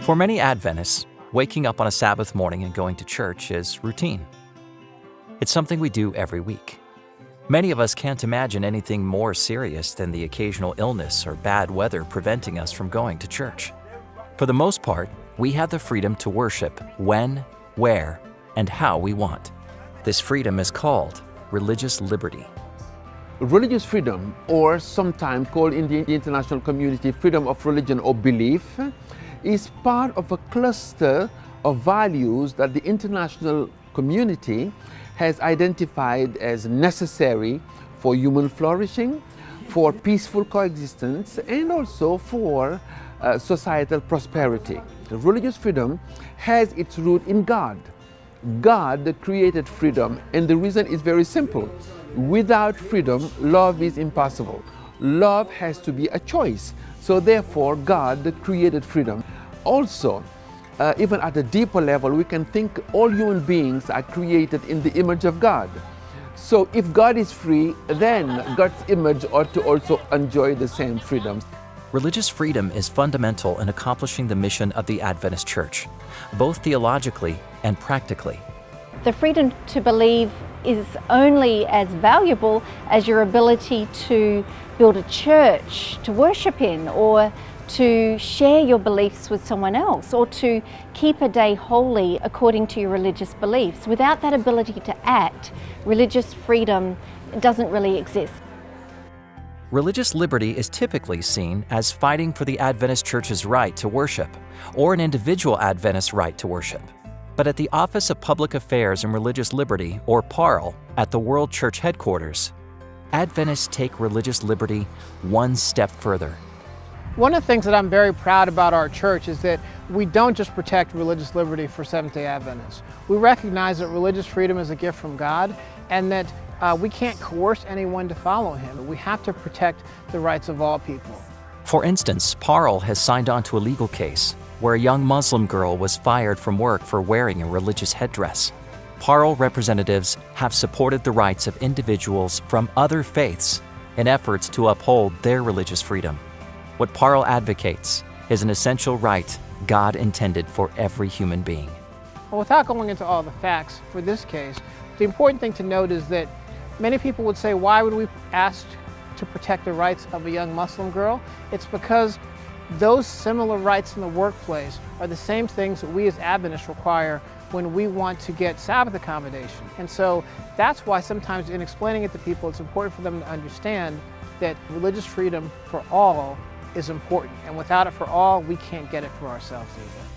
For many Adventists, waking up on a Sabbath morning and going to church is routine. It's something we do every week. Many of us can't imagine anything more serious than the occasional illness or bad weather preventing us from going to church. For the most part, we have the freedom to worship when, where, and how we want. This freedom is called religious liberty. Religious freedom, or sometimes called in the international community freedom of religion or belief, is part of a cluster of values that the international community has identified as necessary for human flourishing, for peaceful coexistence, and also for societal prosperity. Religious freedom has its root in God. God created freedom, and the reason is very simple. Without freedom, love is impossible. Love has to be a choice. So therefore, God created freedom. Also, even at a deeper level, we can think all human beings are created in the image of God. So if God is free, then God's image ought to also enjoy the same freedoms. Religious freedom is fundamental in accomplishing the mission of the Adventist Church, both theologically and practically. The freedom to believe is only as valuable as your ability to build a church to worship in, or to share your beliefs with someone else, or to keep a day holy according to your religious beliefs. Without that ability to act, religious freedom doesn't really exist. Religious liberty is typically seen as fighting for the Adventist Church's right to worship, or an individual Adventist right to worship. But at the Office of Public Affairs and Religious Liberty, or PARL, at the World Church Headquarters, Adventists take religious liberty one step further. One of the things that I'm very proud about our church is that we don't just protect religious liberty for Seventh-day Adventists. We recognize that religious freedom is a gift from God, and that we can't coerce anyone to follow Him. We have to protect the rights of all people. For instance, PARL has signed on to a legal case where a young Muslim girl was fired from work for wearing a religious headdress. PARL representatives have supported the rights of individuals from other faiths in efforts to uphold their religious freedom. What PARL advocates is an essential right God intended for every human being. Well, without going into all the facts for this case, the important thing to note is that many people would say, why would we ask to protect the rights of a young Muslim girl? It's because those similar rights in the workplace are the same things that we as Adventists require when we want to get Sabbath accommodation. And so that's why sometimes in explaining it to people, it's important for them to understand that religious freedom for all is important. And without it for all, we can't get it for ourselves either.